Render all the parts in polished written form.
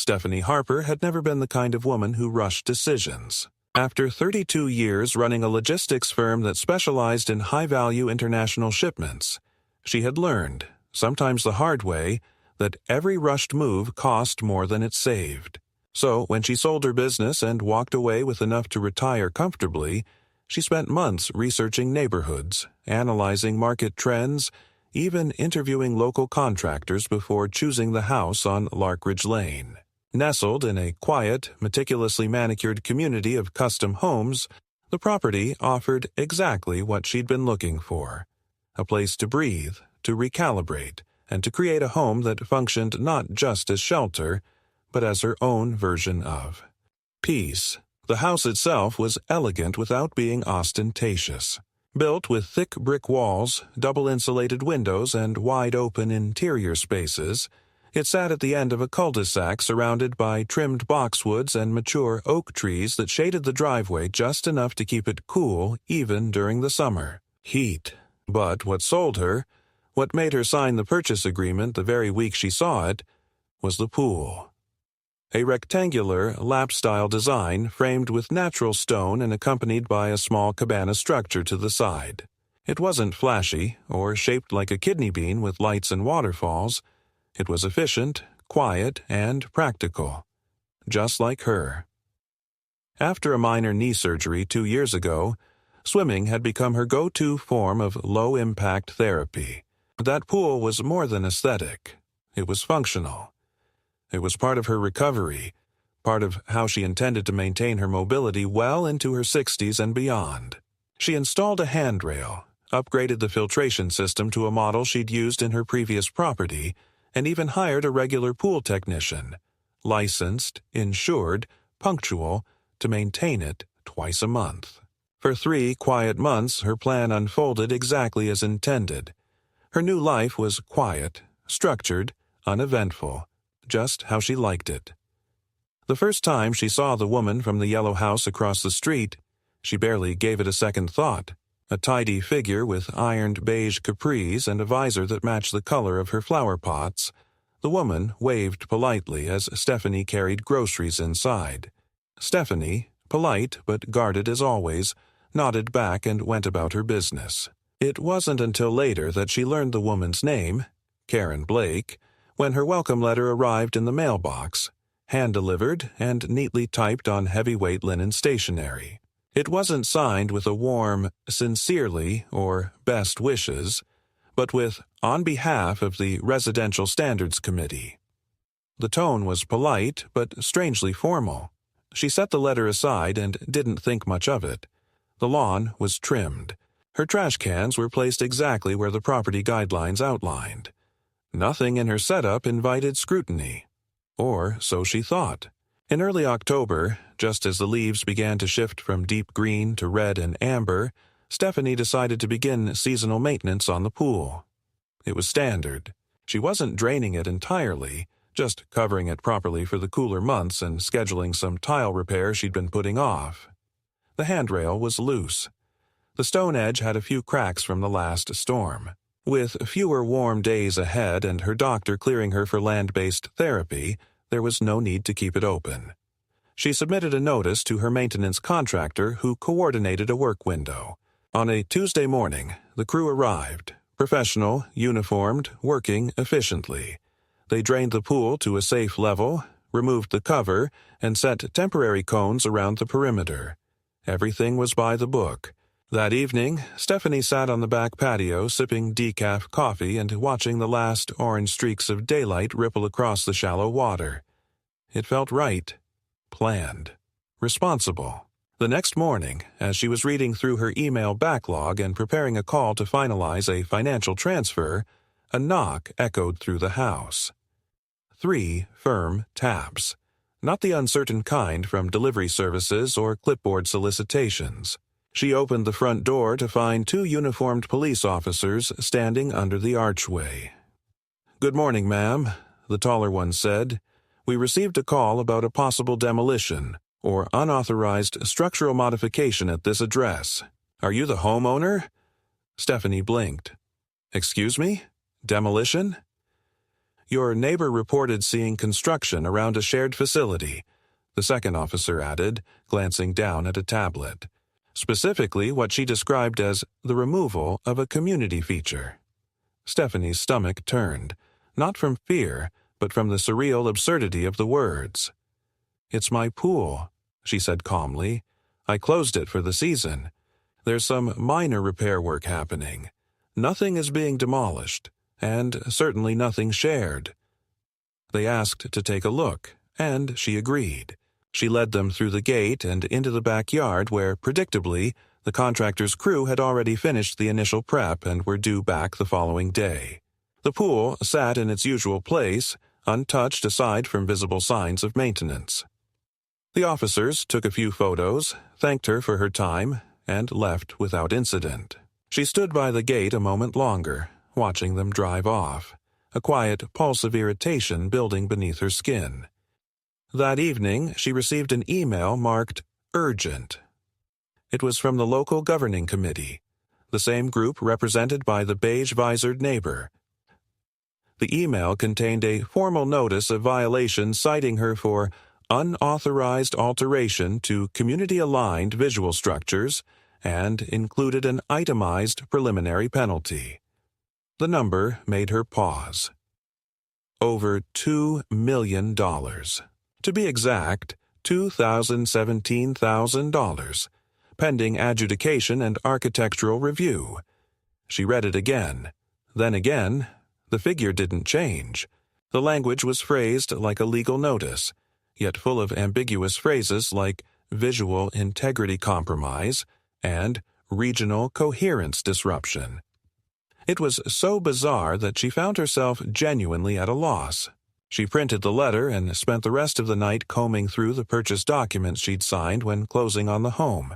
Stephanie Harper had never been the kind of woman who rushed decisions. After 32 years running a logistics firm that specialized in high-value international shipments, she had learned, sometimes the hard way, that every rushed move cost more than it saved. So, when she sold her business and walked away with enough to retire comfortably, she spent months researching neighborhoods, analyzing market trends, even interviewing local contractors before choosing the house on Larkridge Lane. Nestled in a quiet, meticulously manicured community of custom homes, the property offered exactly what she'd been looking for: a place to breathe, to recalibrate, and to create a home that functioned not just as shelter, but as her own version of peace. The house itself was elegant without being ostentatious. Built with thick brick walls, double-insulated windows, and wide-open interior spaces, it sat at the end of a cul-de-sac surrounded by trimmed boxwoods and mature oak trees that shaded the driveway just enough to keep it cool even during the summer heat. But what sold her, what made her sign the purchase agreement the very week she saw it, was the pool. A rectangular, lap-style design framed with natural stone and accompanied by a small cabana structure to the side. It wasn't flashy or shaped like a kidney bean with lights and waterfalls. It was efficient, quiet, and practical, just like her. After a minor knee surgery 2 years ago, swimming had become her go-to form of low-impact therapy. That pool was more than aesthetic. It was functional. It was part of her recovery, part of how she intended to maintain her mobility well into her 60s and beyond. She installed a handrail, upgraded the filtration system to a model she'd used in her previous property, and even hired a regular pool technician, licensed, insured, punctual, to maintain it twice a month. For 3 quiet months, her plan unfolded exactly as intended. Her new life was quiet, structured, uneventful, just how she liked it. The first time she saw the woman from the yellow house across the street, she barely gave it a second thought. A tidy figure with ironed beige capris and a visor that matched the color of her flower pots, the woman waved politely as Stephanie carried groceries inside. Stephanie, polite but guarded as always, nodded back and went about her business. It wasn't until later that she learned the woman's name, Karen Blake, when her welcome letter arrived in the mailbox, hand-delivered and neatly typed on heavyweight linen stationery. It wasn't signed with a warm, sincerely, or best wishes, but with, on behalf of the Residential Standards Committee. The tone was polite, but strangely formal. She set the letter aside and didn't think much of it. The lawn was trimmed. Her trash cans were placed exactly where the property guidelines outlined. Nothing in her setup invited scrutiny. Or so she thought. In early October, just as the leaves began to shift from deep green to red and amber, Stephanie decided to begin seasonal maintenance on the pool. It was standard. She wasn't draining it entirely, just covering it properly for the cooler months and scheduling some tile repair she'd been putting off. The handrail was loose. The stone edge had a few cracks from the last storm. With fewer warm days ahead and her doctor clearing her for land-based therapy, there was no need to keep it open. She submitted a notice to her maintenance contractor who coordinated a work window. On a Tuesday morning, the crew arrived, professional, uniformed, working efficiently. They drained the pool to a safe level, removed the cover, and set temporary cones around the perimeter. Everything was by the book. That evening, Stephanie sat on the back patio sipping decaf coffee and watching the last orange streaks of daylight ripple across the shallow water. It felt right, planned, responsible. The next morning, as she was reading through her email backlog and preparing a call to finalize a financial transfer, a knock echoed through the house. 3 firm taps, not the uncertain kind from delivery services or clipboard solicitations. She opened the front door to find 2 uniformed police officers standing under the archway. "Good morning, ma'am," the taller one said. "We received a call about a possible demolition or unauthorized structural modification at this address. Are you the homeowner?" Stephanie blinked. "Excuse me? Demolition?" Your neighbor reported seeing construction around a shared facility, the second officer added, glancing down at a tablet. Specifically what she described as the removal of a community feature. Stephanie's stomach turned, not from fear, but from the surreal absurdity of the words. "It's my pool," she said calmly. "I closed it for the season. There's some minor repair work happening. Nothing is being demolished, and certainly nothing shared." They asked to take a look, and she agreed. She led them through the gate and into the backyard where, predictably, the contractor's crew had already finished the initial prep and were due back the following day. The pool sat in its usual place, untouched aside from visible signs of maintenance. The officers took a few photos, thanked her for her time, and left without incident. She stood by the gate a moment longer, watching them drive off, a quiet pulse of irritation building beneath her skin. That evening, she received an email marked urgent. It was from the local governing committee, the same group represented by the beige-visored neighbor. The email contained a formal notice of violation citing her for unauthorized alteration to community-aligned visual structures and included an itemized preliminary penalty. The number made her pause. Over $2 million. To be exact, $2,017,000, pending adjudication and architectural review. She read it again. Then again, the figure didn't change. The language was phrased like a legal notice, yet full of ambiguous phrases like visual integrity compromise and regional coherence disruption. It was so bizarre that she found herself genuinely at a loss. She printed the letter and spent the rest of the night combing through the purchase documents she'd signed when closing on the home.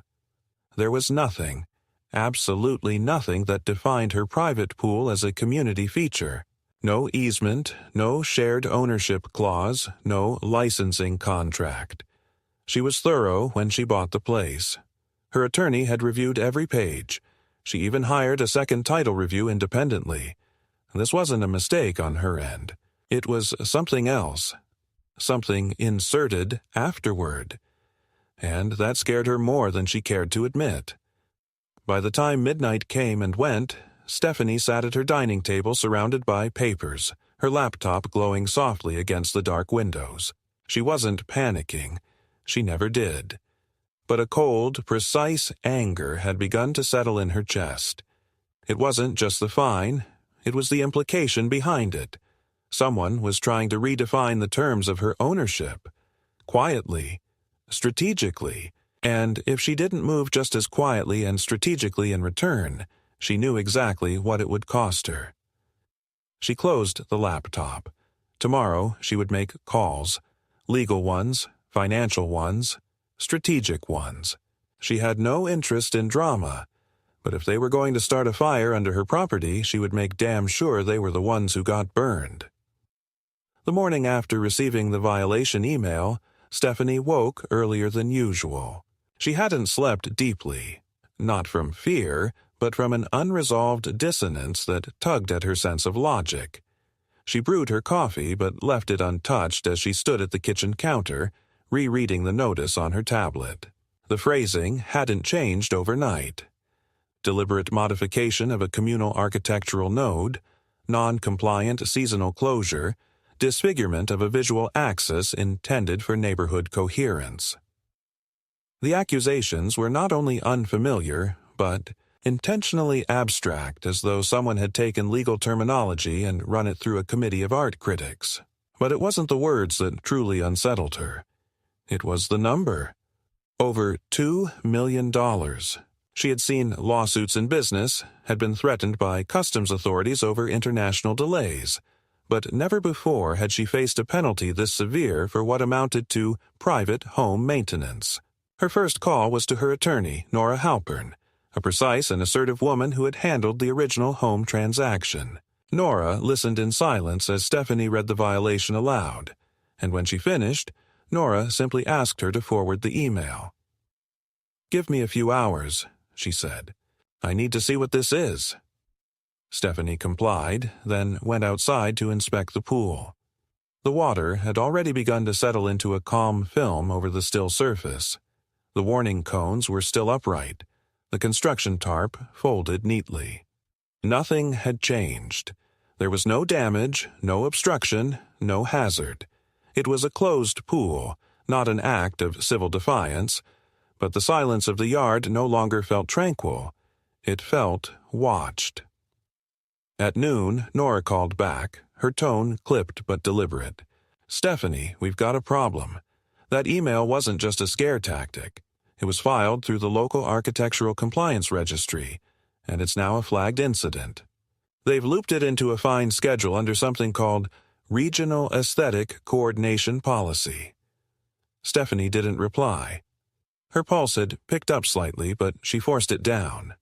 There was nothing, absolutely nothing that defined her private pool as a community feature. No easement, no shared ownership clause, no licensing contract. She was thorough when she bought the place. Her attorney had reviewed every page. She even hired a second title review independently. This wasn't a mistake on her end. It was something else, something inserted afterward, and that scared her more than she cared to admit. By the time midnight came and went, Stephanie sat at her dining table surrounded by papers, her laptop glowing softly against the dark windows. She wasn't panicking. She never did. But a cold, precise anger had begun to settle in her chest. It wasn't just the fine, it was the implication behind it. Someone was trying to redefine the terms of her ownership, quietly, strategically, and if she didn't move just as quietly and strategically in return, she knew exactly what it would cost her. She closed the laptop. Tomorrow she would make calls, legal ones, financial ones, strategic ones. She had no interest in drama, but if they were going to start a fire under her property, she would make damn sure they were the ones who got burned. The morning after receiving the violation email, Stephanie woke earlier than usual. She hadn't slept deeply, not from fear, but from an unresolved dissonance that tugged at her sense of logic. She brewed her coffee but left it untouched as she stood at the kitchen counter, rereading the notice on her tablet. The phrasing hadn't changed overnight. Deliberate modification of a communal architectural node, non-compliant seasonal closure, disfigurement of a visual axis intended for neighborhood coherence. The accusations were not only unfamiliar, but intentionally abstract, as though someone had taken legal terminology and run it through a committee of art critics. But it wasn't the words that truly unsettled her. It was the number. Over $2 million. She had seen lawsuits in business, had been threatened by customs authorities over international delays, but never before had she faced a penalty this severe for what amounted to private home maintenance. Her first call was to her attorney, Nora Halpern, a precise and assertive woman who had handled the original home transaction. Nora listened in silence as Stephanie read the violation aloud, and when she finished, Nora simply asked her to forward the email. "Give me a few hours," she said. "I need to see what this is." Stephanie complied, then went outside to inspect the pool. The water had already begun to settle into a calm film over the still surface. The warning cones were still upright, the construction tarp folded neatly. Nothing had changed. There was no damage, no obstruction, no hazard. It was a closed pool, not an act of civil defiance, but the silence of the yard no longer felt tranquil. It felt watched. At noon, Nora called back, her tone clipped but deliberate. "Stephanie, we've got a problem. That email wasn't just a scare tactic. It was filed through the local architectural compliance registry, and it's now a flagged incident. They've looped it into a fine schedule under something called Regional Aesthetic Coordination Policy." Stephanie didn't reply. Her pulse had picked up slightly, but she forced it down.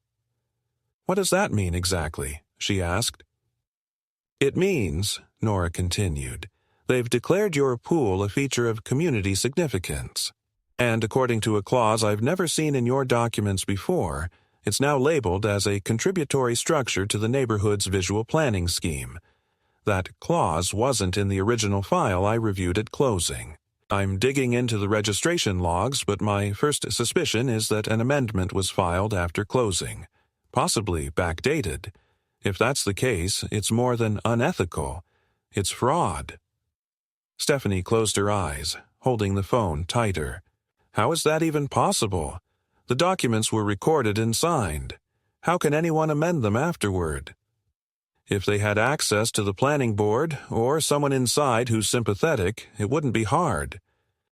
"What does that mean exactly?" she asked. "It means," Nora continued, "they've declared your pool a feature of community significance. And according to a clause I've never seen in your documents before, it's now labeled as a contributory structure to the neighborhood's visual planning scheme. That clause wasn't in the original file I reviewed at closing. I'm digging into the registration logs, but my first suspicion is that an amendment was filed after closing, possibly backdated. If that's the case, it's more than unethical. It's fraud." Stephanie closed her eyes, holding the phone tighter. How is that even possible? The documents were recorded and signed. How can anyone amend them afterward? If they had access to the planning board or someone inside who's sympathetic, it wouldn't be hard.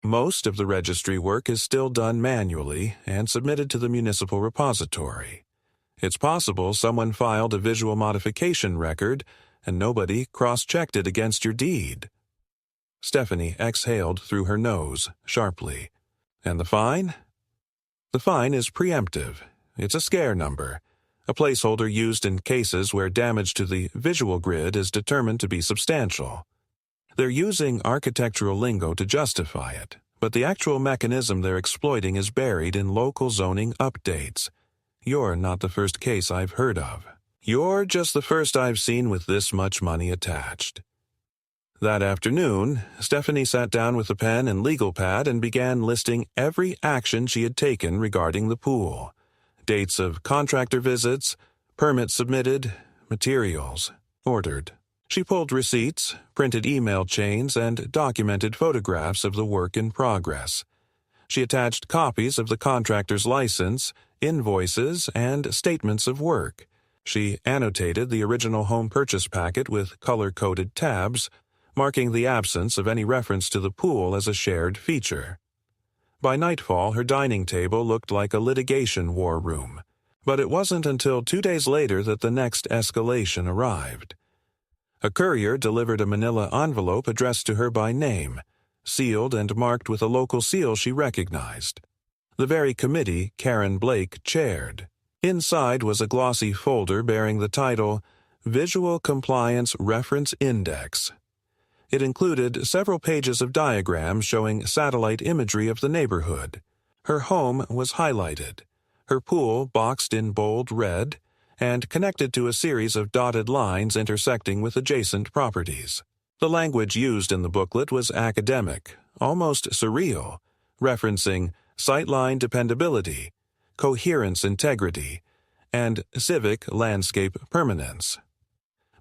Most of the registry work is still done manually and submitted to the municipal repository. It's possible someone filed a visual modification record and nobody cross-checked it against your deed. Stephanie exhaled through her nose, sharply. "And the fine?" "The fine is preemptive. It's a scare number, a placeholder used in cases where damage to the visual grid is determined to be substantial. They're using architectural lingo to justify it, but the actual mechanism they're exploiting is buried in local zoning updates. You're not the first case I've heard of. You're just the first I've seen with this much money attached." That afternoon, Stephanie sat down with a pen and legal pad and began listing every action she had taken regarding the pool. Dates of contractor visits, permits submitted, materials ordered. She pulled receipts, printed email chains, and documented photographs of the work in progress. She attached copies of the contractor's license, invoices, and statements of work. She annotated the original home purchase packet with color-coded tabs, marking the absence of any reference to the pool as a shared feature. By nightfall, her dining table looked like a litigation war room, but it wasn't until 2 days later that the next escalation arrived. A courier delivered a manila envelope addressed to her by name, sealed and marked with a local seal she recognized. The very committee Karen Blake chaired. Inside was a glossy folder bearing the title, Visual Compliance Reference Index. It included several pages of diagrams showing satellite imagery of the neighborhood. Her home was highlighted, her pool boxed in bold red, and connected to a series of dotted lines intersecting with adjacent properties. The language used in the booklet was academic, almost surreal, referencing sightline dependability, coherence integrity, and civic landscape permanence.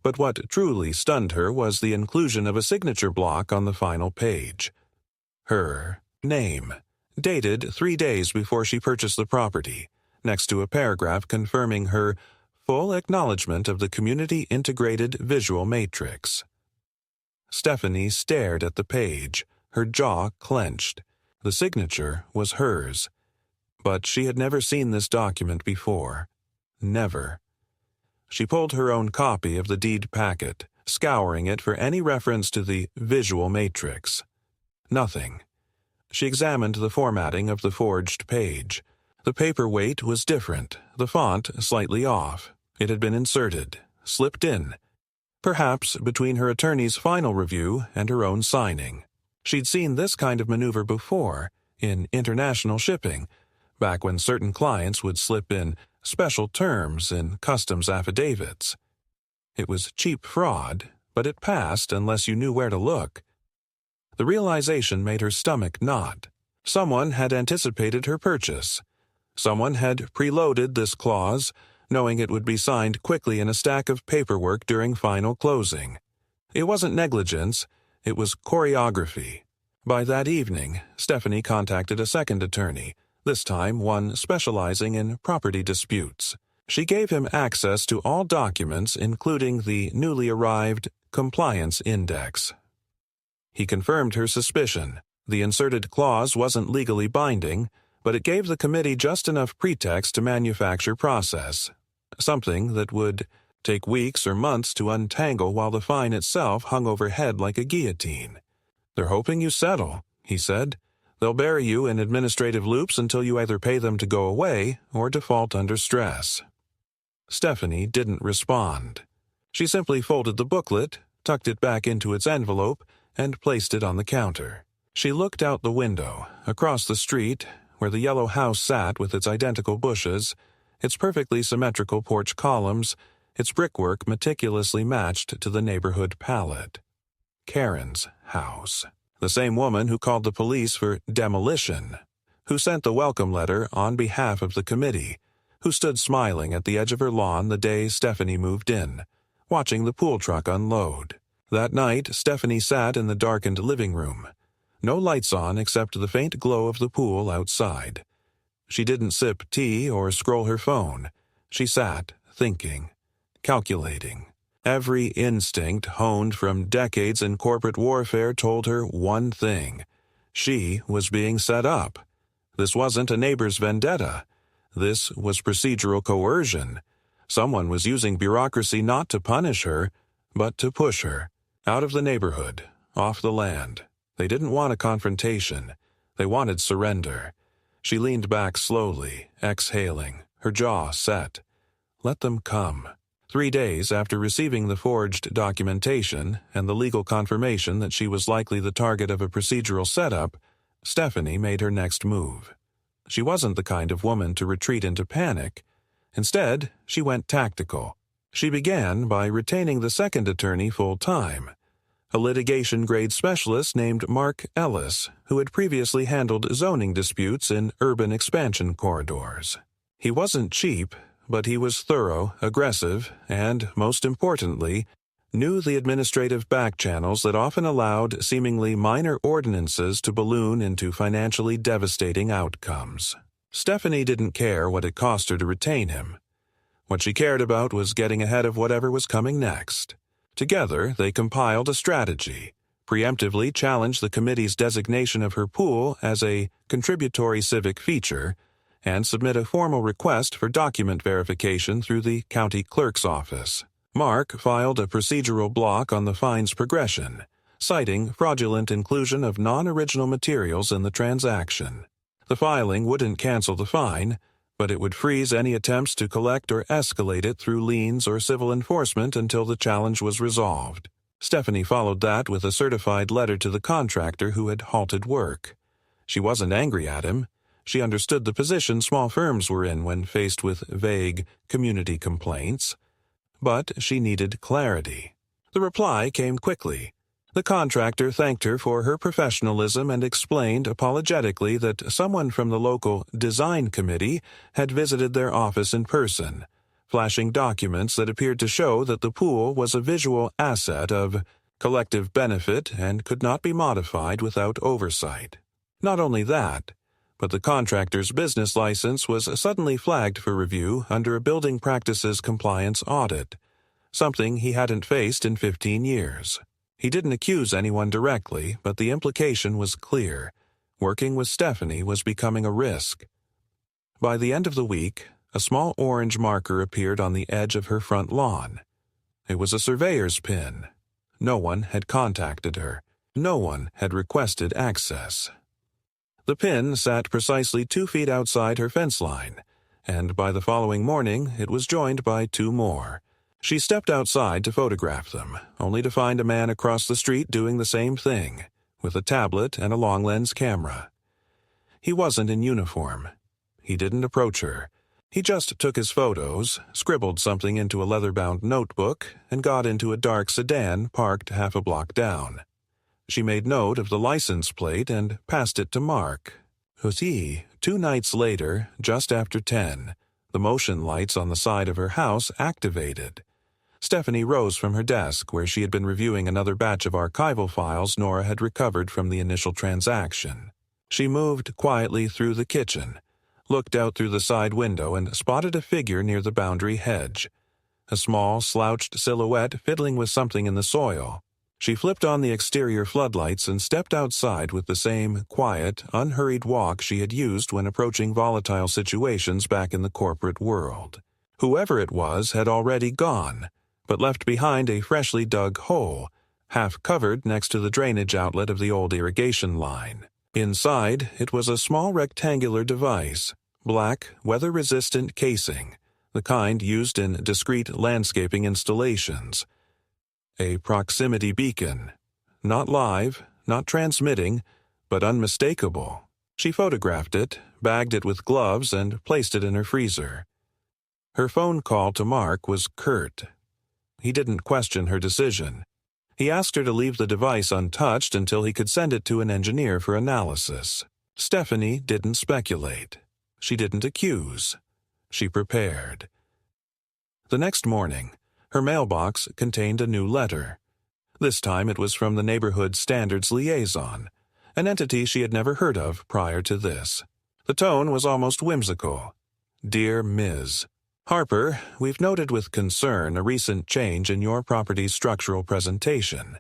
But what truly stunned her was the inclusion of a signature block on the final page. Her name, dated 3 days before she purchased the property, next to a paragraph confirming her full acknowledgement of the community-integrated visual matrix. Stephanie stared at the page, her jaw clenched. The signature was hers. But she had never seen this document before. Never. She pulled her own copy of the deed packet, scouring it for any reference to the visual matrix. Nothing. She examined the formatting of the forged page. The paperweight was different, the font slightly off. It had been inserted, slipped in, perhaps between her attorney's final review and her own signing. She'd seen this kind of maneuver before, in international shipping, back when certain clients would slip in special terms in customs affidavits. It was cheap fraud, but it passed unless you knew where to look. The realization made her stomach knot. Someone had anticipated her purchase. Someone had preloaded this clause, knowing it would be signed quickly in a stack of paperwork during final closing. It wasn't negligence, it was choreography. By that evening, Stephanie contacted a second attorney, this time one specializing in property disputes. She gave him access to all documents, including the newly arrived compliance index. He confirmed her suspicion. The inserted clause wasn't legally binding, but it gave the committee just enough pretext to manufacture process, something that would take weeks or months to untangle while the fine itself hung overhead like a guillotine. "They're hoping you settle," he said. "They'll bury you in administrative loops until you either pay them to go away or default under stress." Stephanie didn't respond. She simply folded the booklet, tucked it back into its envelope, and placed it on the counter. She looked out the window, across the street, where the yellow house sat with its identical bushes, its perfectly symmetrical porch columns, its brickwork meticulously matched to the neighborhood palette. Karen's house. The same woman who called the police for demolition, who sent the welcome letter on behalf of the committee, who stood smiling at the edge of her lawn the day Stephanie moved in, watching the pool truck unload. That night, Stephanie sat in the darkened living room. No lights on except the faint glow of the pool outside. She didn't sip tea or scroll her phone. She sat, thinking, calculating. Every instinct honed from decades in corporate warfare told her one thing. She was being set up. This wasn't a neighbor's vendetta. This was procedural coercion. Someone was using bureaucracy not to punish her, but to push her. Out of the neighborhood, off the land. They didn't want a confrontation. They wanted surrender. She leaned back slowly, exhaling, her jaw set. Let them come. 3 days after receiving the forged documentation and the legal confirmation that she was likely the target of a procedural setup, Stephanie made her next move. She wasn't the kind of woman to retreat into panic. Instead, she went tactical. She began by retaining the second attorney full-time, a litigation-grade specialist named Mark Ellis, who had previously handled zoning disputes in urban expansion corridors. He wasn't cheap, but he was thorough, aggressive, and, most importantly, knew the administrative back channels that often allowed seemingly minor ordinances to balloon into financially devastating outcomes. Stephanie didn't care what it cost her to retain him. What she cared about was getting ahead of whatever was coming next. Together, they compiled a strategy, preemptively challenged the committee's designation of her pool as a contributory civic feature, and submit a formal request for document verification through the county clerk's office. Mark filed a procedural block on the fine's progression, citing fraudulent inclusion of non-original materials in the transaction. The filing wouldn't cancel the fine, but it would freeze any attempts to collect or escalate it through liens or civil enforcement until the challenge was resolved. Stephanie followed that with a certified letter to the contractor who had halted work. She wasn't angry at him. She understood the position small firms were in when faced with vague community complaints. But she needed clarity. The reply came quickly. The contractor thanked her for her professionalism and explained apologetically that someone from the local design committee had visited their office in person, flashing documents that appeared to show that the pool was a visual asset of collective benefit and could not be modified without oversight. Not only that, but the contractor's business license was suddenly flagged for review under a building practices compliance audit, something he hadn't faced in 15 years. He didn't accuse anyone directly, but the implication was clear. Working with Stephanie was becoming a risk. By the end of the week, a small orange marker appeared on the edge of her front lawn. It was a surveyor's pin. No one had contacted her. No one had requested access. The pin sat precisely 2 feet outside her fence line, and by the following morning it was joined by 2 more. She stepped outside to photograph them, only to find a man across the street doing the same thing, with a tablet and a long-lens camera. He wasn't in uniform. He didn't approach her. He just took his photos, scribbled something into a leather-bound notebook, and got into a dark sedan parked half a block down. She made note of the license plate and passed it to Mark. He, 2 nights later, just after 10, the motion lights on the side of her house activated. Stephanie rose from her desk where she had been reviewing another batch of archival files Nora had recovered from the initial transaction. She moved quietly through the kitchen, looked out through the side window and spotted a figure near the boundary hedge. A small, slouched silhouette fiddling with something in the soil. She flipped on the exterior floodlights and stepped outside with the same quiet, unhurried walk she had used when approaching volatile situations back in the corporate world. Whoever it was had already gone, but left behind a freshly dug hole, half covered next to the drainage outlet of the old irrigation line. Inside, it was a small rectangular device, black, weather-resistant casing, the kind used in discreet landscaping installations. A proximity beacon. Not live, not transmitting, but unmistakable. She photographed it, bagged it with gloves, and placed it in her freezer. Her phone call to Mark was curt. He didn't question her decision. He asked her to leave the device untouched until he could send it to an engineer for analysis. Stephanie didn't speculate. She didn't accuse. She prepared. The next morning, her mailbox contained a new letter. This time it was from the Neighborhood Standards Liaison, an entity she had never heard of prior to this. The tone was almost whimsical. Dear Ms. Harper, we've noted with concern a recent change in your property's structural presentation,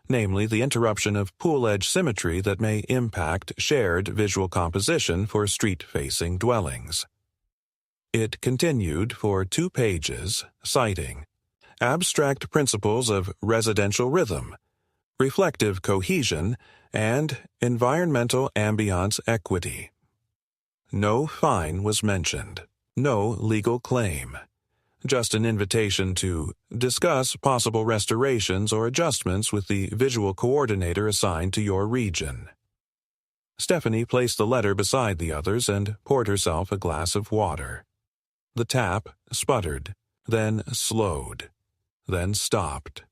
namely the interruption of pool-edge symmetry that may impact shared visual composition for street-facing dwellings. It continued for 2 pages, citing abstract principles of residential rhythm, reflective cohesion, and environmental ambiance equity. No fine was mentioned. No legal claim. Just an invitation to discuss possible restorations or adjustments with the visual coordinator assigned to your region. Stephanie placed the letter beside the others and poured herself a glass of water. The tap sputtered, then slowed, then stopped.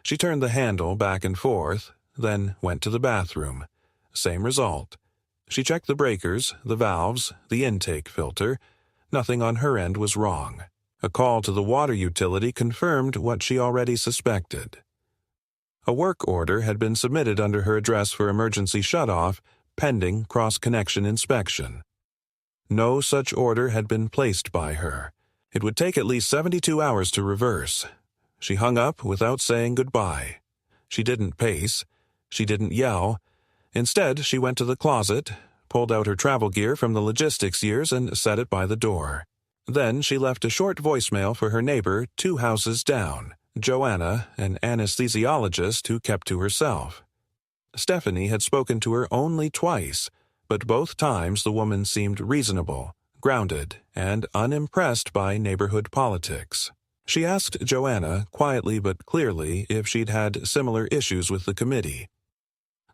She turned the handle back and forth, then went to the bathroom. Same result. She checked the breakers, the valves, the intake filter. Nothing on her end was wrong. A call to the water utility confirmed what she already suspected. A work order had been submitted under her address for emergency shutoff, pending cross-connection inspection. No such order had been placed by her. It would take at least 72 hours to reverse. She hung up without saying goodbye. She didn't pace. She didn't yell. Instead, she went to the closet, pulled out her travel gear from the logistics years and set it by the door. Then she left a short voicemail for her neighbor 2 houses down, Joanna, an anesthesiologist who kept to herself. Stephanie had spoken to her only twice, but both times the woman seemed reasonable, grounded, and unimpressed by neighborhood politics. She asked Joanna, quietly but clearly, if she'd had similar issues with the committee.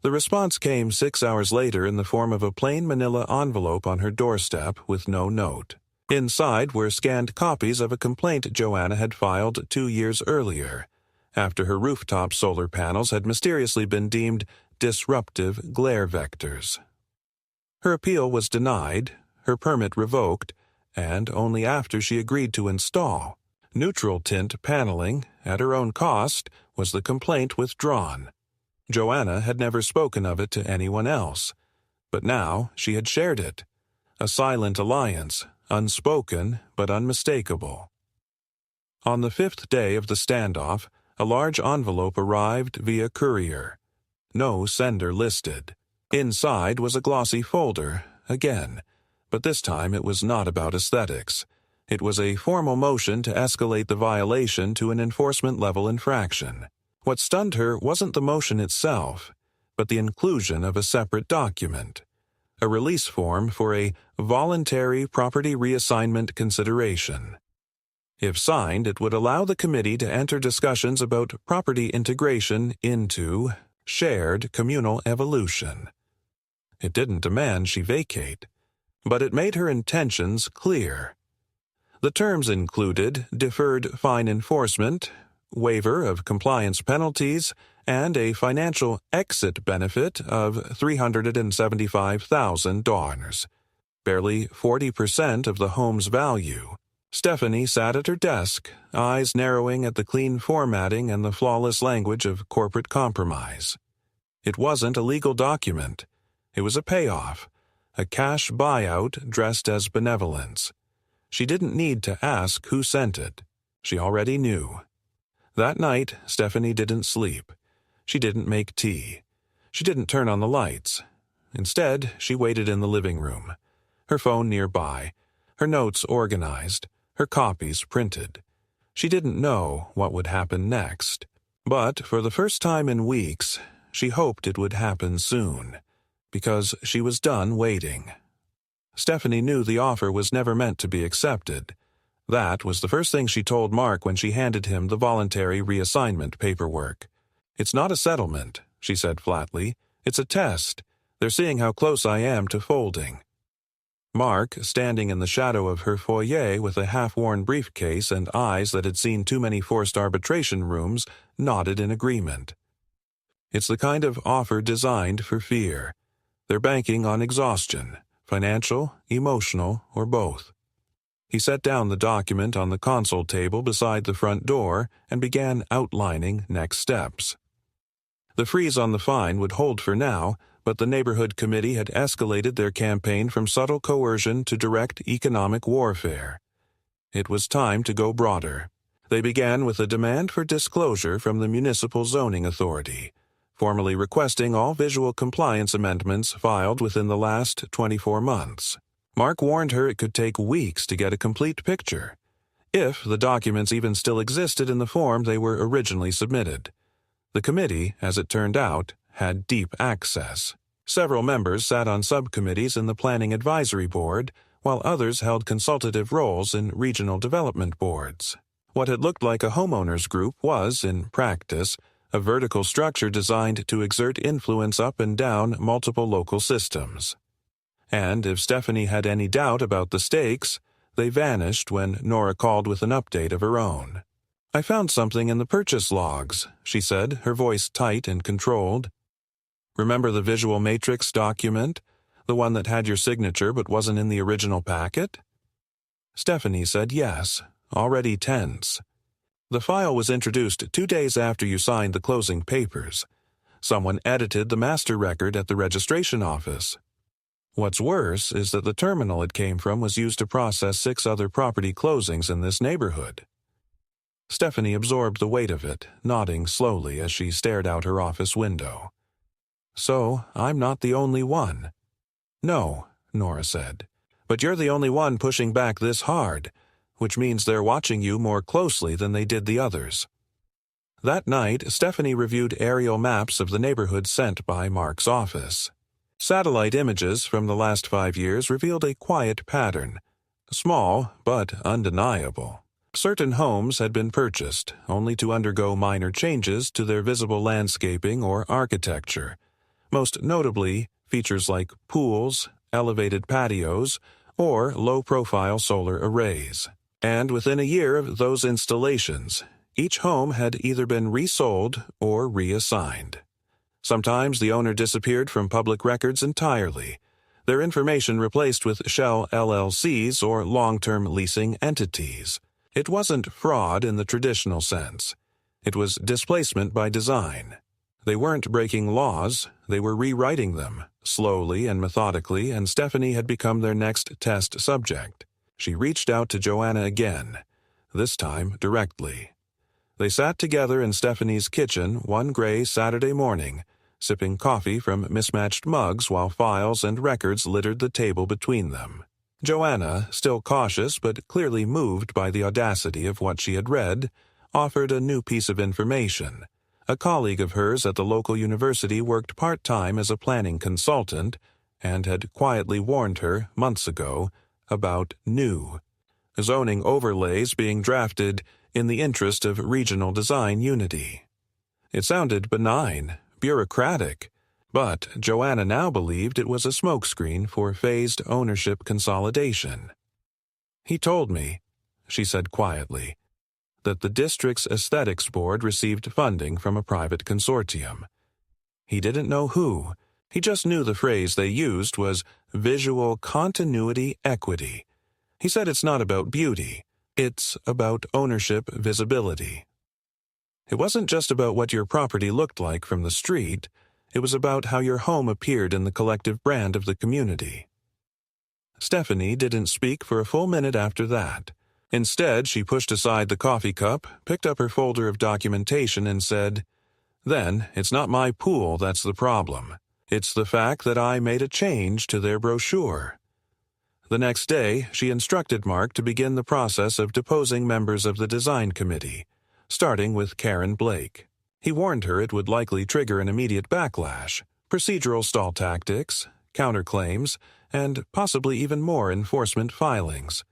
The response came 6 hours later in the form of a plain manila envelope on her doorstep with no note. Inside were scanned copies of a complaint Joanna had filed 2 years earlier, after her rooftop solar panels had mysteriously been deemed disruptive glare vectors. Her appeal was denied, her permit revoked, and only after she agreed to install. Neutral tint paneling, at her own cost, was the complaint withdrawn. Joanna had never spoken of it to anyone else, but now she had shared it. A silent alliance, unspoken but unmistakable. On the 5th day of the standoff, a large envelope arrived via courier. No sender listed. Inside was a glossy folder, again, but this time it was not about aesthetics. It was a formal motion to escalate the violation to an enforcement-level infraction. What stunned her wasn't the motion itself, but the inclusion of a separate document, a release form for a voluntary property reassignment consideration. If signed, it would allow the committee to enter discussions about property integration into shared communal evolution. It didn't demand she vacate, but it made her intentions clear. The terms included deferred fine enforcement, waiver of compliance penalties, and a financial exit benefit of $375,000, barely 40% of the home's value. Stephanie sat at her desk, eyes narrowing at the clean formatting and the flawless language of corporate compromise. It wasn't a legal document. It was a payoff, a cash buyout dressed as benevolence. She didn't need to ask who sent it. She already knew. That night, Stephanie didn't sleep. She didn't make tea. She didn't turn on the lights. Instead, she waited in the living room, her phone nearby, her notes organized, her copies printed. She didn't know what would happen next. But for the first time in weeks, she hoped it would happen soon, because she was done waiting. Stephanie knew the offer was never meant to be accepted. That was the first thing she told Mark when she handed him the voluntary reassignment paperwork. "It's not a settlement," she said flatly. "It's a test. They're seeing how close I am to folding." Mark, standing in the shadow of her foyer with a half-worn briefcase and eyes that had seen too many forced arbitration rooms, nodded in agreement. It's the kind of offer designed for fear. They're banking on exhaustion, financial, emotional, or both. He set down the document on the console table beside the front door and began outlining next steps. The freeze on the fine would hold for now, but the neighborhood committee had escalated their campaign from subtle coercion to direct economic warfare. It was time to go broader. They began with a demand for disclosure from the Municipal Zoning Authority, formally requesting all visual compliance amendments filed within the last 24 months. Mark warned her it could take weeks to get a complete picture, if the documents even still existed in the form they were originally submitted. The committee, as it turned out, had deep access. Several members sat on subcommittees in the Planning Advisory Board, while others held consultative roles in regional development boards. What had looked like a homeowners group was, in practice, a vertical structure designed to exert influence up and down multiple local systems. And if Stephanie had any doubt about the stakes, they vanished when Nora called with an update of her own. "I found something in the purchase logs," she said, her voice tight and controlled. "Remember the visual matrix document? The one that had your signature but wasn't in the original packet?" Stephanie said yes, already tense. "The file was introduced 2 days after you signed the closing papers. Someone edited the master record at the registration office. What's worse is that the terminal it came from was used to process 6 other property closings in this neighborhood." Stephanie absorbed the weight of it, nodding slowly as she stared out her office window. "So, I'm not the only one." "No," Nora said, "but you're the only one pushing back this hard, which means they're watching you more closely than they did the others." That night, Stephanie reviewed aerial maps of the neighborhood sent by Mark's office. Satellite images from the last 5 years revealed a quiet pattern, small but undeniable. Certain homes had been purchased, only to undergo minor changes to their visible landscaping or architecture, most notably features like pools, elevated patios, or low-profile solar arrays. And within a year of those installations, each home had either been resold or reassigned. Sometimes the owner disappeared from public records entirely, their information replaced with shell LLCs or long-term leasing entities. It wasn't fraud in the traditional sense. It was displacement by design. They weren't breaking laws, they were rewriting them, slowly and methodically, and Stephanie had become their next test subject. She reached out to Joanna again, this time directly. They sat together in Stephanie's kitchen one gray Saturday morning, sipping coffee from mismatched mugs while files and records littered the table between them. Joanna, still cautious but clearly moved by the audacity of what she had read, offered a new piece of information. A colleague of hers at the local university worked part-time as a planning consultant and had quietly warned her, months ago, about new zoning overlays being drafted in the interest of regional design unity. It sounded benign, bureaucratic, but Joanna now believed it was a smokescreen for phased ownership consolidation. "He told me," she said quietly, that the district's aesthetics board received funding from a private consortium. He didn't know who. He just knew the phrase they used was visual continuity equity. He said it's not about beauty. It's about ownership visibility. It wasn't just about what your property looked like from the street. It was about how your home appeared in the collective brand of the community. Stephanie didn't speak for a full minute after that. Instead, she pushed aside the coffee cup, picked up her folder of documentation, and said, "Then, it's not my pool that's the problem. It's the fact that I made a change to their brochure." The next day, she instructed Mark to begin the process of deposing members of the design committee, starting with Karen Blake. He warned her it would likely trigger an immediate backlash, procedural stall tactics, counterclaims, and possibly even more enforcement filings.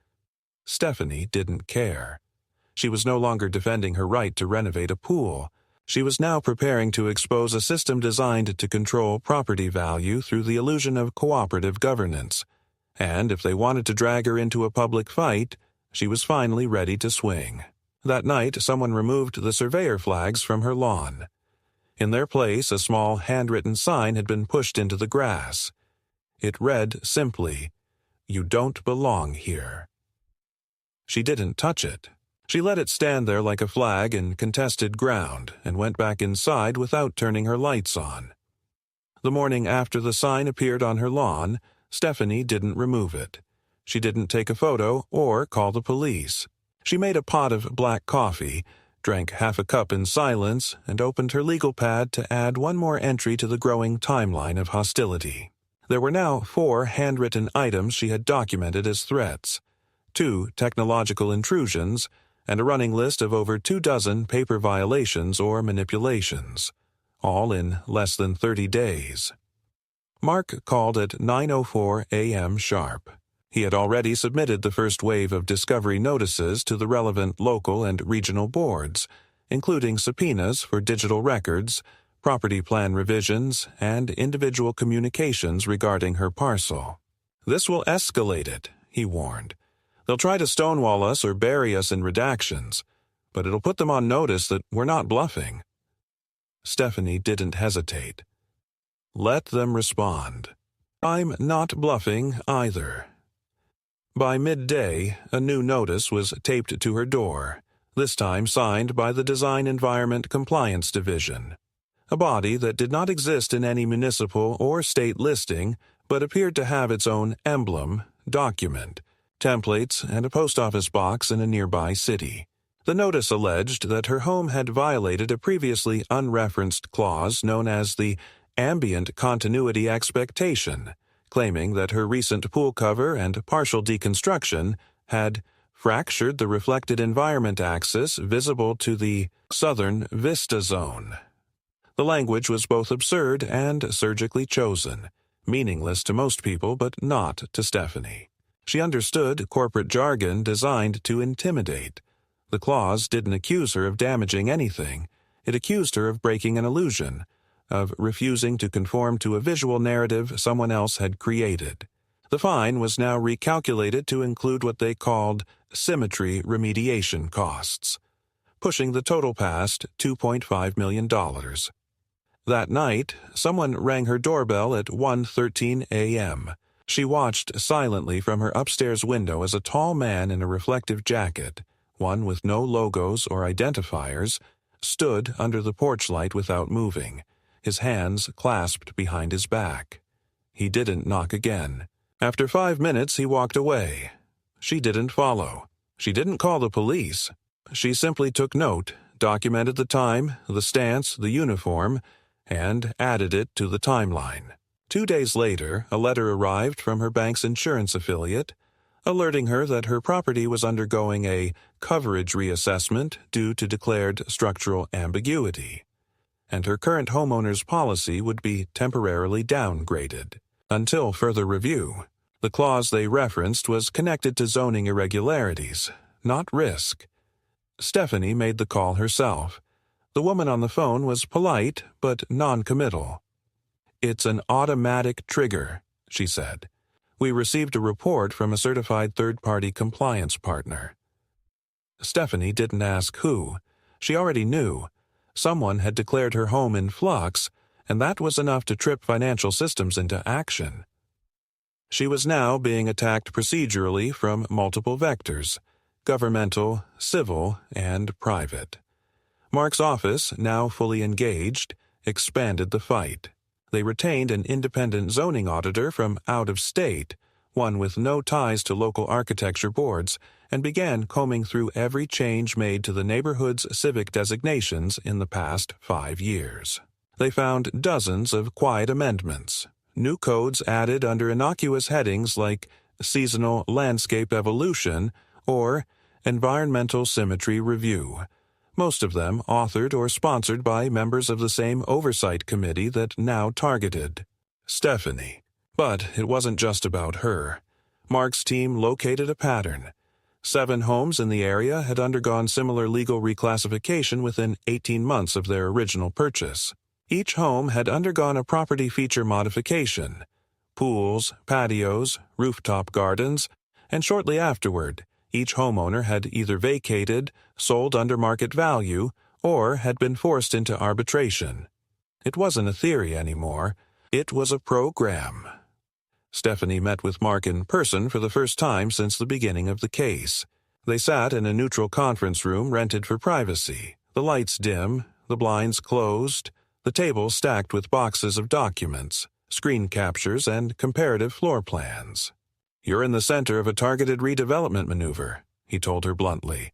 Stephanie didn't care. She was no longer defending her right to renovate a pool. She was now preparing to expose a system designed to control property value through the illusion of cooperative governance. And if they wanted to drag her into a public fight, she was finally ready to swing. That night, someone removed the surveyor flags from her lawn. In their place, a small handwritten sign had been pushed into the grass. It read simply, "You don't belong here." She didn't touch it. She let it stand there like a flag in contested ground and went back inside without turning her lights on. The morning after the sign appeared on her lawn, Stephanie didn't remove it. She didn't take a photo or call the police. She made a pot of black coffee, drank half a cup in silence, and opened her legal pad to add one more entry to the growing timeline of hostility. There were now 4 handwritten items she had documented as threats, 2 technological intrusions, and a running list of over 24 paper violations or manipulations, all in less than 30 days. Mark called at 9:04 a.m. sharp. He had already submitted the first wave of discovery notices to the relevant local and regional boards, including subpoenas for digital records, property plan revisions, and individual communications regarding her parcel. "This will escalate it," he warned. "They'll try to stonewall us or bury us in redactions, but it'll put them on notice that we're not bluffing." Stephanie didn't hesitate. "Let them respond. I'm not bluffing either." By midday, a new notice was taped to her door, this time signed by the Design Environment Compliance Division, a body that did not exist in any municipal or state listing but appeared to have its own emblem, document, templates, and a post office box in a nearby city. The notice alleged that her home had violated a previously unreferenced clause known as the ambient continuity expectation, claiming that her recent pool cover and partial deconstruction had fractured the reflected environment axis visible to the southern vista zone. The language was both absurd and surgically chosen, meaningless to most people but not to Stephanie. She understood corporate jargon designed to intimidate. The clause didn't accuse her of damaging anything. It accused her of breaking an illusion, of refusing to conform to a visual narrative someone else had created. The fine was now recalculated to include what they called symmetry remediation costs, pushing the total past $2.5 million. That night, someone rang her doorbell at 1:13 a.m. She watched silently from her upstairs window as a tall man in a reflective jacket, one with no logos or identifiers, stood under the porch light without moving, his hands clasped behind his back. He didn't knock again. After 5 minutes, he walked away. She didn't follow. She didn't call the police. She simply took note, documented the time, the stance, the uniform, and added it to the timeline. 2 days later, a letter arrived from her bank's insurance affiliate, alerting her that her property was undergoing a coverage reassessment due to declared structural ambiguity, and her current homeowner's policy would be temporarily downgraded until further review. The clause they referenced was connected to zoning irregularities, not risk. Stephanie made the call herself. The woman on the phone was polite but non-committal. "It's an automatic trigger," she said. "We received a report from a certified third-party compliance partner." Stephanie didn't ask who. She already knew. Someone had declared her home in flux, and that was enough to trip financial systems into action. She was now being attacked procedurally from multiple vectors: governmental, civil, and private. Mark's office, now fully engaged, expanded the fight. They retained an independent zoning auditor from out of state, one with no ties to local architecture boards, and began combing through every change made to the neighborhood's civic designations in the past 5 years. They found dozens of quiet amendments, new codes added under innocuous headings like seasonal landscape evolution or environmental symmetry review, most of them authored or sponsored by members of the same oversight committee that now targeted Stephanie. But it wasn't just about her. Mark's team located a pattern. 7 homes in the area had undergone similar legal reclassification within 18 months of their original purchase. Each home had undergone a property feature modification: pools, patios, rooftop gardens, and shortly afterward, each homeowner had either vacated, sold under market value, or had been forced into arbitration. It wasn't a theory anymore. It was a program. Stephanie met with Mark in person for the first time since the beginning of the case. They sat in a neutral conference room rented for privacy, the lights dim, the blinds closed, the table stacked with boxes of documents, screen captures, and comparative floor plans. "You're in the center of a targeted redevelopment maneuver," he told her bluntly.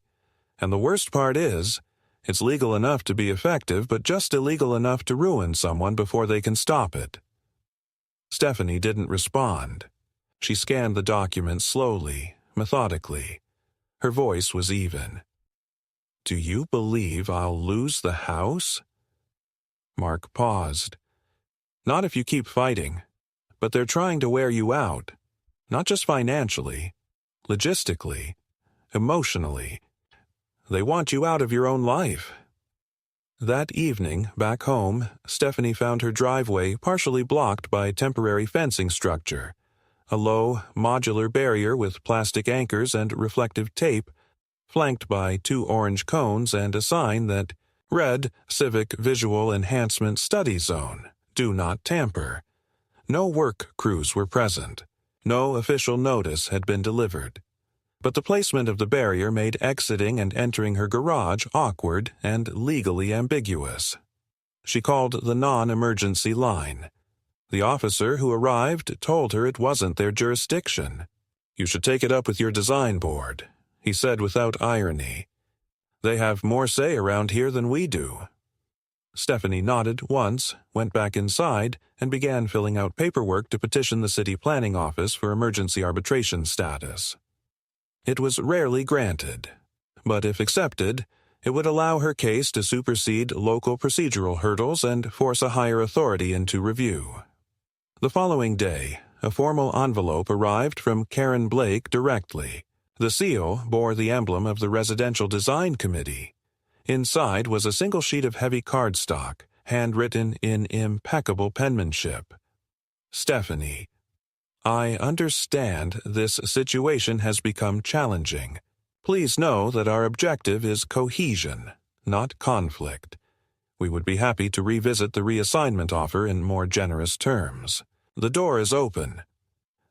"And the worst part is, it's legal enough to be effective, but just illegal enough to ruin someone before they can stop it." Stephanie didn't respond. She scanned the documents slowly, methodically. Her voice was even. "Do you believe I'll lose the house?" Mark paused. "Not if you keep fighting. But they're trying to wear you out. Not just financially, logistically, emotionally. They want you out of your own life." That evening, back home, Stephanie found her driveway partially blocked by temporary fencing structure, a low, modular barrier with plastic anchors and reflective tape, flanked by 2 orange cones and a sign that read Civic Visual Enhancement Study Zone, Do Not Tamper. No work crews were present. No official notice had been delivered. But the placement of the barrier made exiting and entering her garage awkward and legally ambiguous. She called the non-emergency line. The officer who arrived told her it wasn't their jurisdiction. "You should take it up with your design board," he said without irony. "They have more say around here than we do." Stephanie nodded once, went back inside, and began filling out paperwork to petition the city planning office for emergency arbitration status. It was rarely granted, but if accepted, it would allow her case to supersede local procedural hurdles and force a higher authority into review. The following day, a formal envelope arrived from Karen Blake directly. The seal bore the emblem of the Residential Design Committee. Inside was a single sheet of heavy cardstock, handwritten in impeccable penmanship. "Stephanie, I understand this situation has become challenging. Please know that our objective is cohesion, not conflict. We would be happy to revisit the reassignment offer in more generous terms. The door is open."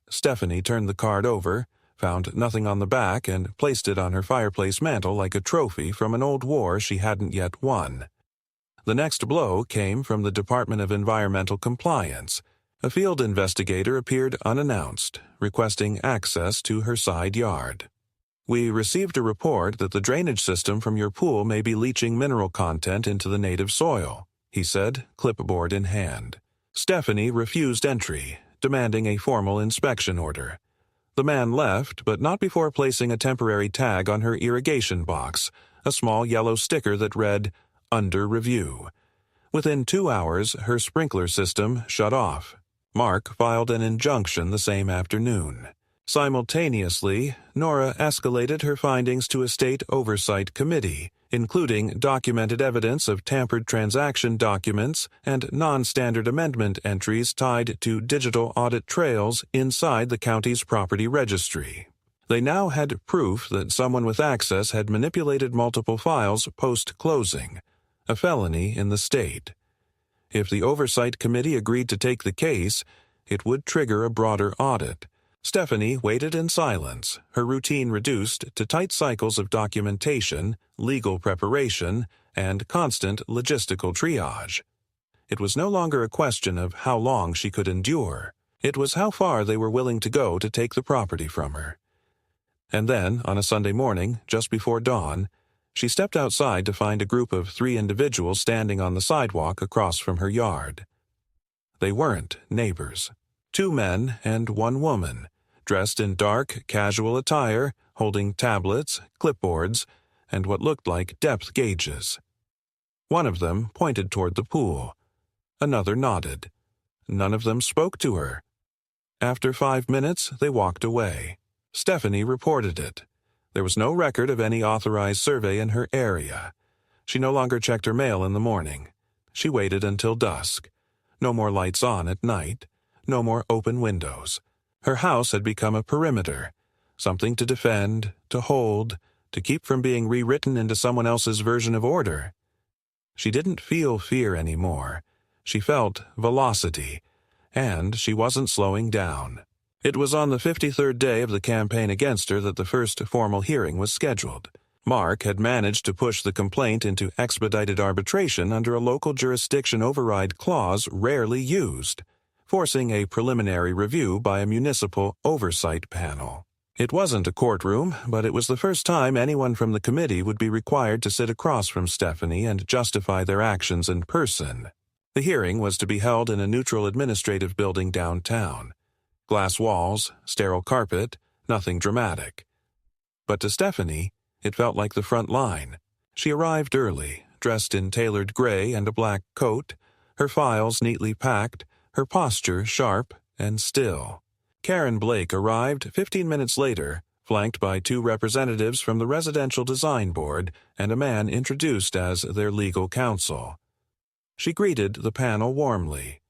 Stephanie turned the card over, found nothing on the back, and placed it on her fireplace mantel like a trophy from an old war she hadn't yet won. The next blow came from the Department of Environmental Compliance. A field investigator appeared unannounced, requesting access to her side yard. "We received a report that the drainage system from your pool may be leaching mineral content into the native soil," he said, clipboard in hand. Stephanie refused entry, demanding a formal inspection order. The man left, but not before placing a temporary tag on her irrigation box, a small yellow sticker that read, "Under review." Within 2 hours, her sprinkler system shut off. Mark filed an injunction the same afternoon. Simultaneously, Nora escalated her findings to a state oversight committee, including documented evidence of tampered transaction documents and non-standard amendment entries tied to digital audit trails inside the county's property registry. They now had proof that someone with access had manipulated multiple files post-closing, a felony in the state. If the Oversight Committee agreed to take the case, it would trigger a broader audit. Stephanie waited in silence, her routine reduced to tight cycles of documentation, legal preparation, and constant logistical triage. It was no longer a question of how long she could endure. It was how far they were willing to go to take the property from her. And then, on a Sunday morning, just before dawn, she stepped outside to find a group of 3 individuals standing on the sidewalk across from her yard. They weren't neighbors. 2 men and 1 woman, dressed in dark, casual attire, holding tablets, clipboards, and what looked like depth gauges. One of them pointed toward the pool. Another nodded. None of them spoke to her. After 5 minutes, they walked away. Stephanie reported it. There was no record of any authorized survey in her area. She no longer checked her mail in the morning. She waited until dusk. No more lights on at night. No more open windows. Her house had become a perimeter, something to defend, to hold, to keep from being rewritten into someone else's version of order. She didn't feel fear anymore. She felt velocity, and she wasn't slowing down. It was on the 53rd day of the campaign against her that the first formal hearing was scheduled. Mark had managed to push the complaint into expedited arbitration under a local jurisdiction override clause rarely used, forcing a preliminary review by a municipal oversight panel. It wasn't a courtroom, but it was the first time anyone from the committee would be required to sit across from Stephanie and justify their actions in person. The hearing was to be held in a neutral administrative building downtown. Glass walls, sterile carpet, nothing dramatic. But to Stephanie, it felt like the front line. She arrived early, dressed in tailored gray and a black coat, her files neatly packed, her posture sharp and still. Karen Blake arrived 15 minutes later, flanked by 2 representatives from the Residential Design Board and a man introduced as their legal counsel. She greeted the panel warmly.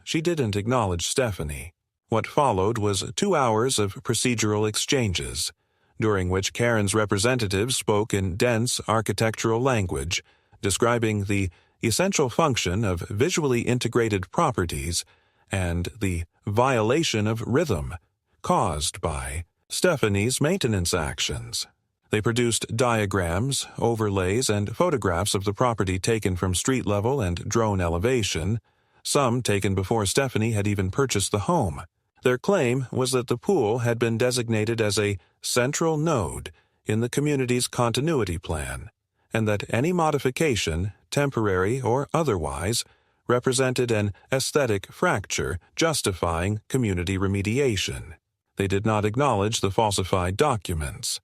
She didn't acknowledge Stephanie. What followed was 2 hours of procedural exchanges, during which Karen's representatives spoke in dense architectural language, describing the essential function of visually integrated properties and the violation of rhythm caused by Stephanie's maintenance actions. They produced diagrams, overlays, and photographs of the property taken from street level and drone elevation, some taken before Stephanie had even purchased the home. Their claim was that the pool had been designated as a central node in the community's continuity plan, and that any modification, temporary or otherwise, represented an aesthetic fracture justifying community remediation. They did not acknowledge the falsified documents.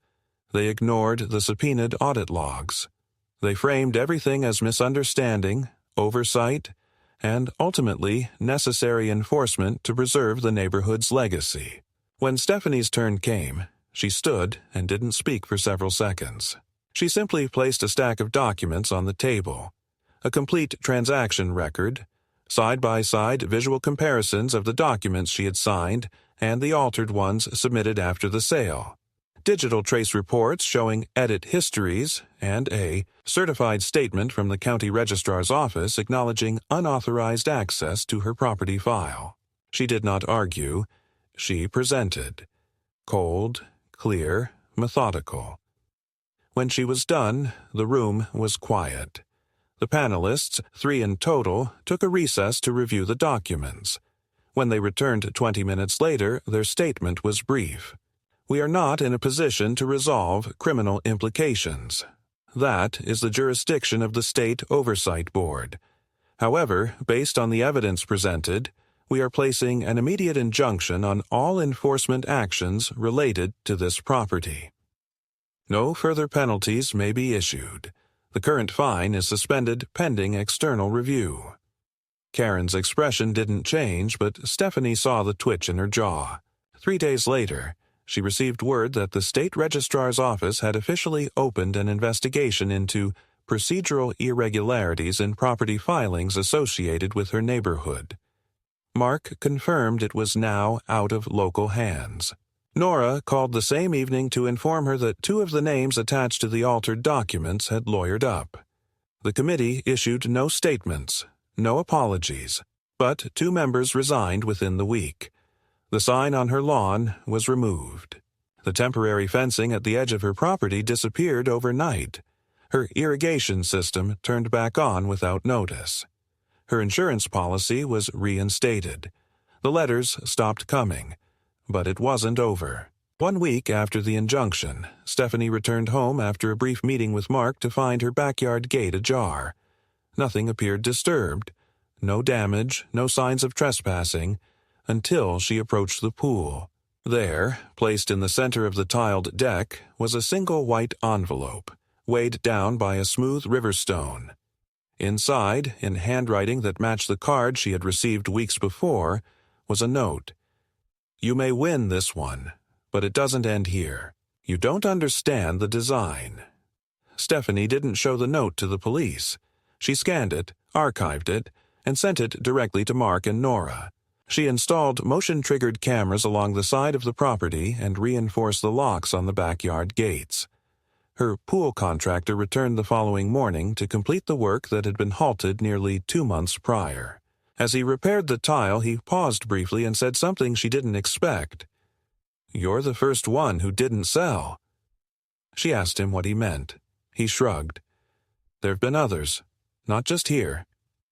They ignored the subpoenaed audit logs. They framed everything as misunderstanding, oversight, and ultimately necessary enforcement to preserve the neighborhood's legacy. When Stephanie's turn came, she stood and didn't speak for several seconds. She simply placed a stack of documents on the table, a complete transaction record, side-by-side visual comparisons of the documents she had signed and the altered ones submitted after the sale, digital trace reports showing edit histories, and a certified statement from the county registrar's office acknowledging unauthorized access to her property file. She did not argue. She presented. Cold, clear, methodical. When she was done, the room was quiet. The panelists, 3 in total, took a recess to review the documents. When they returned 20 minutes later, their statement was brief. We are not in a position to resolve criminal implications. That is the jurisdiction of the State Oversight Board. However, based on the evidence presented, we are placing an immediate injunction on all enforcement actions related to this property. No further penalties may be issued. The current fine is suspended pending external review. Karen's expression didn't change, but Stephanie saw the twitch in her jaw. 3 days later, she received word that the state registrar's office had officially opened an investigation into procedural irregularities in property filings associated with her neighborhood. Mark confirmed it was now out of local hands. Nora called the same evening to inform her that 2 of the names attached to the altered documents had lawyered up. The committee issued no statements, no apologies, but 2 members resigned within the week. The sign on her lawn was removed. The temporary fencing at the edge of her property disappeared overnight. Her irrigation system turned back on without notice. Her insurance policy was reinstated. The letters stopped coming. But it wasn't over. 1 week after the injunction, Stephanie returned home after a brief meeting with Mark to find her backyard gate ajar. Nothing appeared disturbed. No damage, no signs of trespassing, until she approached the pool. There, placed in the center of the tiled deck, was a single white envelope, weighed down by a smooth river stone. Inside, in handwriting that matched the card she had received weeks before, was a note. "You may win this one, but it doesn't end here. You don't understand the design." Stephanie didn't show the note to the police. She scanned it, archived it, and sent it directly to Mark and Nora. She installed motion-triggered cameras along the side of the property and reinforced the locks on the backyard gates. Her pool contractor returned the following morning to complete the work that had been halted nearly 2 months prior. As he repaired the tile, he paused briefly and said something she didn't expect. "You're the first one who didn't sell." She asked him what he meant. He shrugged. "There've been others, not just here,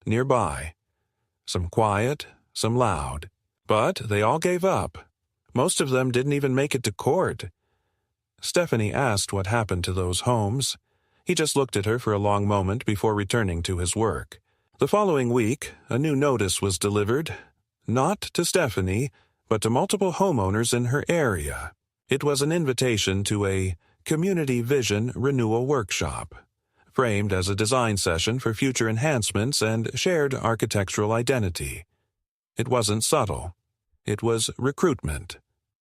nearby. Some quiet, some loud. But they all gave up. Most of them didn't even make it to court." Stephanie asked what happened to those homes. He just looked at her for a long moment before returning to his work. The following week, a new notice was delivered, not to Stephanie, but to multiple homeowners in her area. It was an invitation to a community vision renewal workshop, framed as a design session for future enhancements and shared architectural identity. It wasn't subtle. It was recruitment,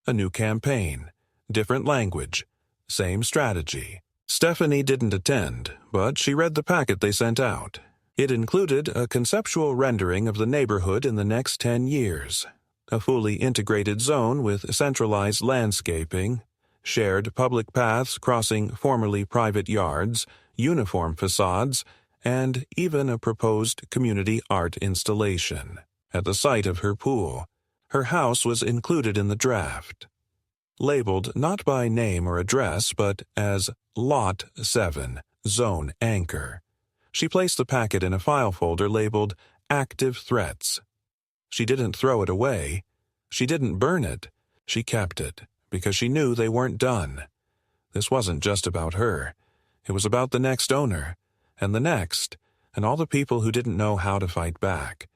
a new campaign, different language, same strategy. Stephanie didn't attend, but she read the packet they sent out. It included a conceptual rendering of the neighborhood in the next 10 years, a fully integrated zone with centralized landscaping, shared public paths crossing formerly private yards, uniform facades, and even a proposed community art installation. At the site of her pool, her house was included in the draft. Labeled not by name or address, but as Lot 7, Zone Anchor. She placed the packet in a file folder labeled Active Threats. She didn't throw it away. She didn't burn it. She kept it, because she knew they weren't done. This wasn't just about her. It was about the next owner, and the next, and all the people who didn't know how to fight back.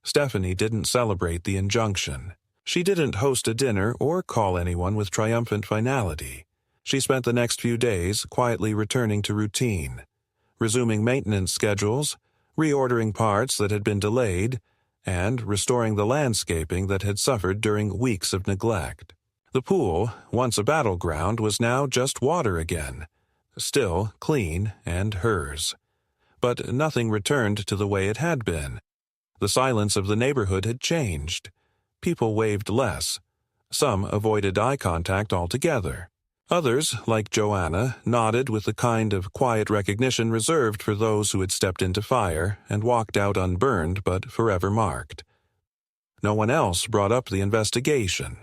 Stephanie didn't celebrate the injunction. She didn't host a dinner or call anyone with triumphant finality. She spent the next few days quietly returning to routine, resuming maintenance schedules, reordering parts that had been delayed, and restoring the landscaping that had suffered during weeks of neglect. The pool, once a battleground, was now just water again, still clean and hers. But nothing returned to the way it had been. The silence of the neighborhood had changed. People waved less. Some avoided eye contact altogether. Others, like Joanna, nodded with the kind of quiet recognition reserved for those who had stepped into fire and walked out unburned but forever marked. No one else brought up the investigation.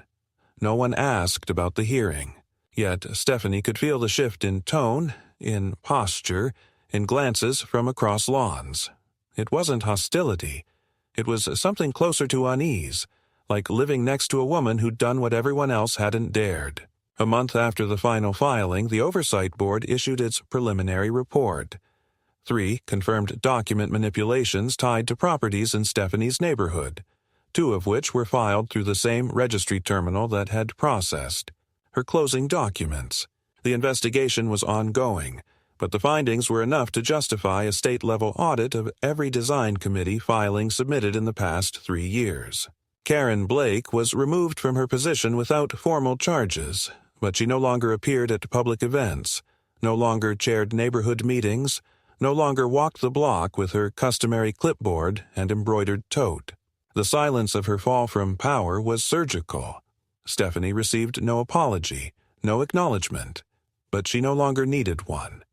No one asked about the hearing. Yet Stephanie could feel the shift in tone, in posture, in glances from across lawns. It wasn't hostility. It was something closer to unease, like living next to a woman who'd done what everyone else hadn't dared. A month after the final filing, the Oversight Board issued its preliminary report. 3 confirmed document manipulations tied to properties in Stephanie's neighborhood, 2 of which were filed through the same registry terminal that had processed her closing documents. The investigation was ongoing, but the findings were enough to justify a state-level audit of every design committee filing submitted in the past 3 years. Karen Blake was removed from her position without formal charges, but she no longer appeared at public events, no longer chaired neighborhood meetings, no longer walked the block with her customary clipboard and embroidered tote. The silence of her fall from power was surgical. Stephanie received no apology, no acknowledgement, but she no longer needed one.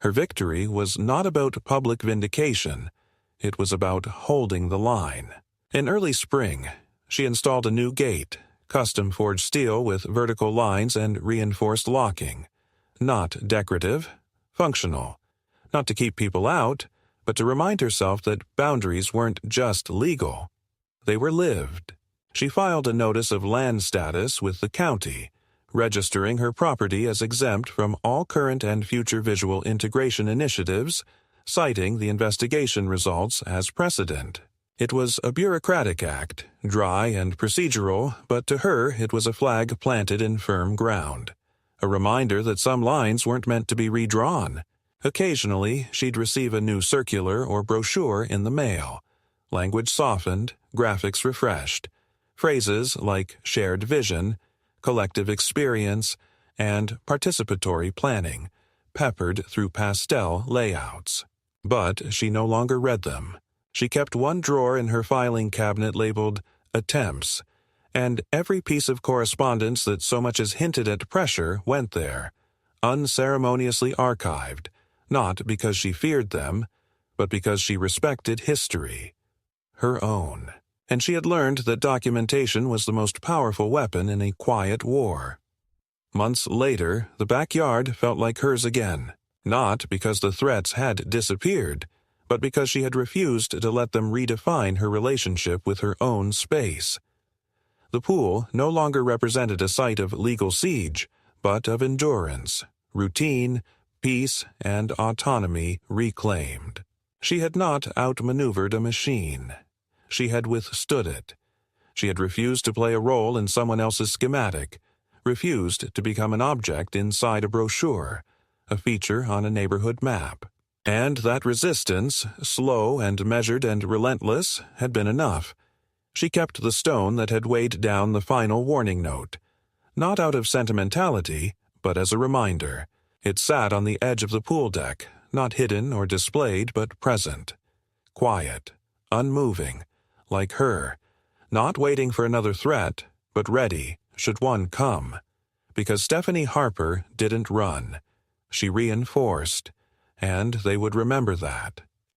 Her victory was not about public vindication. It was about holding the line. In early spring, she installed a new gate, custom-forged steel with vertical lines and reinforced locking. Not decorative, functional. Not to keep people out, but to remind herself that boundaries weren't just legal. They were lived. She filed a notice of land status with the county, registering her property as exempt from all current and future visual integration initiatives, citing the investigation results as precedent. It was a bureaucratic act, dry and procedural, but to her it was a flag planted in firm ground. A reminder that some lines weren't meant to be redrawn. Occasionally, she'd receive a new circular or brochure in the mail. Language softened, graphics refreshed. Phrases like shared vision, collective experience, and participatory planning, peppered through pastel layouts. But she no longer read them. She kept one drawer in her filing cabinet labeled Attempts, and every piece of correspondence that so much as hinted at pressure went there, unceremoniously archived, not because she feared them, but because she respected history, her own. And she had learned that documentation was the most powerful weapon in a quiet war. Months later, the backyard felt like hers again, not because the threats had disappeared, but because she had refused to let them redefine her relationship with her own space. The pool no longer represented a site of legal siege, but of endurance, routine, peace, and autonomy reclaimed. She had not outmaneuvered a machine. She had withstood it. She had refused to play a role in someone else's schematic, refused to become an object inside a brochure, a feature on a neighborhood map. And that resistance, slow and measured and relentless, had been enough. She kept the stone that had weighed down the final warning note. Not out of sentimentality, but as a reminder. It sat on the edge of the pool deck, not hidden or displayed, but present. Quiet, unmoving, like her. Not waiting for another threat, but ready, should one come. Because Stephanie Harper didn't run. She reinforced. And they would remember that.